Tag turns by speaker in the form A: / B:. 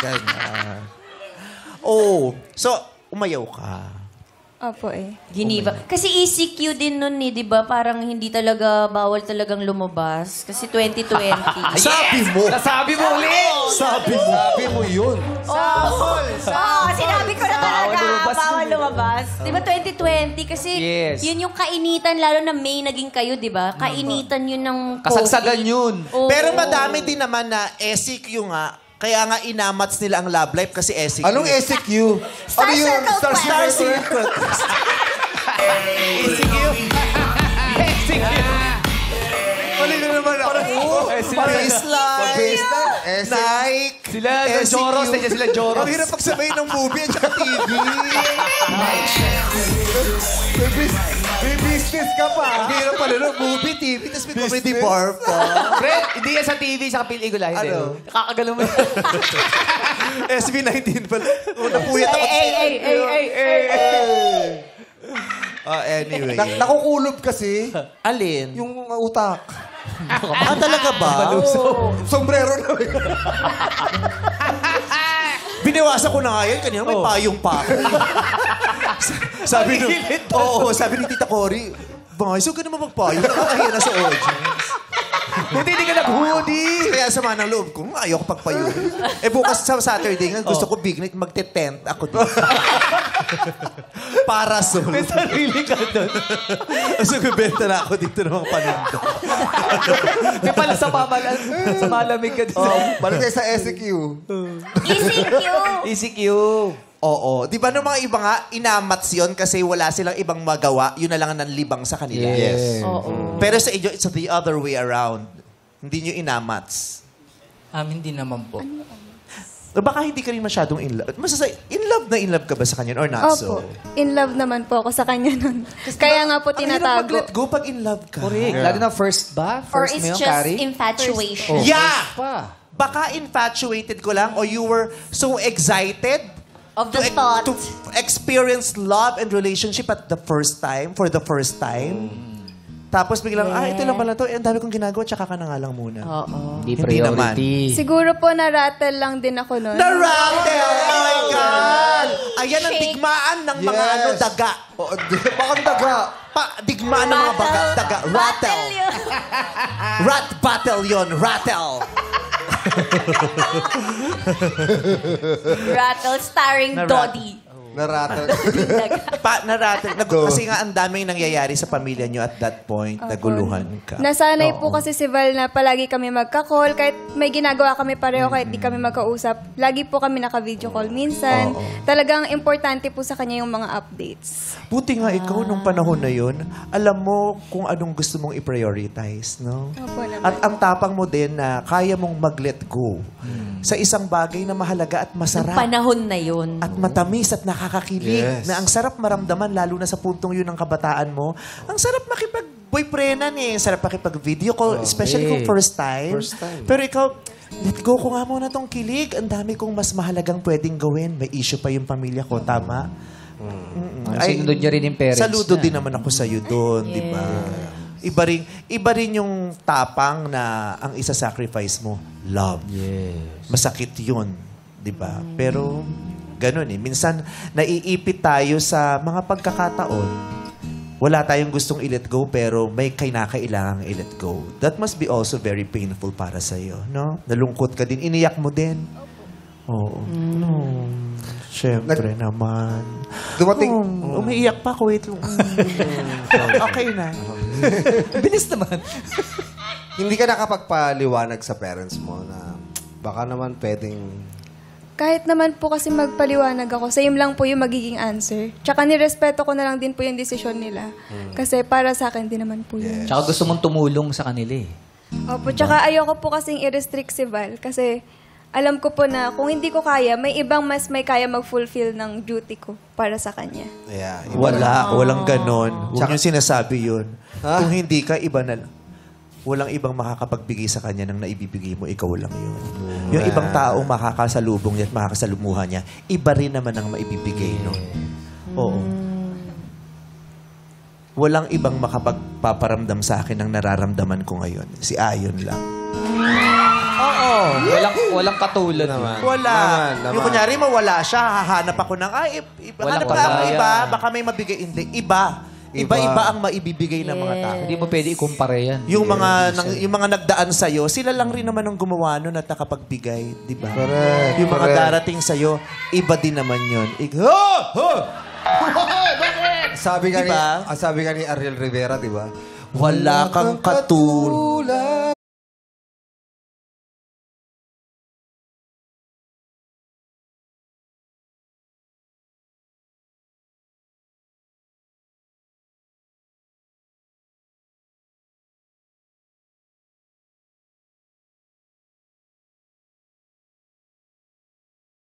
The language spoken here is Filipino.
A: Ganyan. Oh, so, umayaw ka.
B: Opo eh.
C: Giniva. Kasi ECQ din nun eh, di ba? Parang hindi talaga, bawal talagang lumabas. Kasi 2020.
A: Sabi mo!
D: Nasabi mo ulit!
A: Sabi mo yun.
C: Oo, sinabi ko na talaga.
D: lumabas.
C: Bawal lumabas. Di ba 2020? Kasi
D: Yes.
C: yun yung kainitan, lalo na May naging kayo, di ba? Kainitan yun ng COVID.
D: Kasagsagan yun.
C: Oo.
A: Pero madami din naman na SEQ nga. Kaya nga inamats nila ang love life kasi SEQ.
E: Anong SEQ?
C: Star Circle Quest.
A: Star Circle. SEQ.
E: Mali na naman ako.
A: Baseline. Nike.
D: Sila, Joros. Nandiyan sila, Joros.
A: Ang hirap pagsabayin ng movie at saka TV.
E: May business ka pa.
A: Ang hirap pala ng movie, TV, tapos may comedy bar pa.
D: Fred, hindi yan sa TV, sa pelikula. Hindi.
A: Ano?
D: Kakagalaw mo.
A: SB19 pala. Napuyat ako. Anyway.
E: Nakukulob kasi
A: Alin?
E: yung utak.
A: Talaga ba?
E: Sombrero na.
A: Biniwasan ko na nga yan. Kanina may payong pa ako. sabi ni Tita Cory, Bangay, so ka naman magpayong. Nakakahiya na sa audience.
D: Buti hindi ka nag-hoodie.
A: Kaya sama ng loob ko, ayaw ko pagpayong. Bukas sa Saturday nga, gusto ko big night, magte-tent ako dito. Parasol.
D: May sarili ka doon.
A: So, bibenta na ako dito ng mga paninda.
D: May pala sa malamig ka doon.
E: Balik tayo sa SEQ.
C: ECQ.
D: ECQ.
A: Oo. Di ba nung mga iba nga, inamats yun kasi wala silang ibang magawa, yun na lang ang nanlibang sa kanila.
E: Yes.
C: Oo.
A: Pero sa inyo, it's the other way around. Hindi nyo inamats.
F: Hindi naman po.
A: Baka hindi ka rin masyadong in love. In love ka ba sa kanya or not so?
B: Opo. In love naman po ako sa kanya nun. Kaya nga po
A: Ang hirap
B: tinatago.
A: mag-let go pag in love ka.
D: Correct. Lalo na first ba?
C: Or
D: First
C: it's
D: mo yung
C: just
D: Carrie?
C: infatuation.
A: Yeah!
D: Pa.
A: Baka infatuated ko lang or you were so excited
C: Of the thought.
A: to experience love and relationship at the first time, for the first time. Tapos biglang, ito lang pala to. Ang dami kong ginagawa, tsaka ka na nga lang muna.
C: Oo.
D: Hindi
A: Hindi naman.
D: priority.
B: Siguro po na-rattle lang din ako nun.
A: Na-rattle! Oh my God! Ayan ang digmaan ng mga
E: Yes.
A: daga.
E: Bakang daga.
A: Digmaan ng mga daga. Rattle.
C: yun.
A: Rat battle yon. Rattle.
C: Rattle starring Dodie.
E: Narattle.
A: Na-rattle. Kasi nga ang daming nangyayari sa pamilya nyo at that point. Naguluhan ka.
B: Nasanay po kasi si Val na palagi kami magka-call. Kahit may ginagawa kami pareho, kahit di kami magkausap. Lagi po kami naka-video call minsan. Talagang importante po sa kanya yung mga updates.
A: Buti nga ikaw nung panahon na yun, alam mo kung anong gusto mong i-prioritize, no?
B: Opo naman.
A: At ang tapang mo din na kaya mong mag-let go sa isang bagay na mahalaga at masarap.
C: Panahon na yun.
A: At matamis at nakakakilig.
E: Yes.
A: Na ang sarap maramdaman, lalo na sa puntong yun ng kabataan mo. Ang sarap makipag-boyfriendan eh. Ang sarap makipag-video call, especially kung first time.
E: First time.
A: Pero ikaw, let go ko nga muna tong kilig. Ang dami kong mas mahalagang pwedeng gawin. May issue pa yung pamilya ko, tama?
D: Sinunod niya rin yung parents
A: Saludo
D: niya.
A: din naman ako sa'yo doon, di ba? Iba rin yung tapang na ang isa-sacrifice mo, love.
D: Yes.
A: Masakit yun, di ba? Pero, ganun eh. Minsan, naiipit tayo sa mga pagkakataon. Wala tayong gustong i-let go, pero may kinakailangang i-let go. That must be also very painful para sa'yo, no? Nalungkot ka din. Iniyak mo din. Oo. No. Siyempre naman.
E: Dumating.
A: Umiiyak pa ako. Wait lang. Okay na.
D: Bilis naman.
E: Hindi ka nakapagpaliwanag sa parents mo na baka naman pwedeng...
B: Kahit naman po kasi magpaliwanag ako, same lang po yung magiging answer. Tsaka nirespeto ko na lang din po yung desisyon nila. Kasi para sa akin din naman po yun.
F: Tsaka gusto mong tumulong sa kanila eh.
B: Opo, tsaka ayoko po kasing i-restrict si Val. Kasi alam ko po na kung hindi ko kaya, may ibang mas may kaya mag-fulfill ng duty ko para sa kanya.
E: Yeah,
A: Walang ganon. Huwag niyong sinasabi yun.
E: Ha?
A: Kung hindi ka, iba na lang. Walang ibang makakapagbigay sa kanya ng naibibigay mo, ikaw lang yun. Yung ibang taong makakasalubong niya at makakasalumuhan niya, iba rin naman ang maibibigay nun. Oo. Walang ibang makapagpaparamdam sa akin ng nararamdaman ko ngayon. Si Ayon lang. Oo.
F: Walang katulad
E: Naman.
F: yun.
A: Wala.
E: Naman.
A: Yung kunyari, mawala siya, hahanap ako ng,
F: Walang
A: hanap ka ng
F: kagaya.
A: iba, baka may mabigay. Hindi, iba. Iba-iba ang maibibigay ng mga tao.
F: Hindi mo pwede ikumpare yan.
A: Yung mga nagdaan sa'yo, sila lang rin naman ang gumawa nun at nakapagbigay, di ba?
E: Correct,
A: Yung mga
E: correct.
A: darating sa'yo, iba din naman yun.
E: Sabi
A: Diba?
E: sabi ka ni Ariel Rivera, di ba?
A: Wala kang katulad.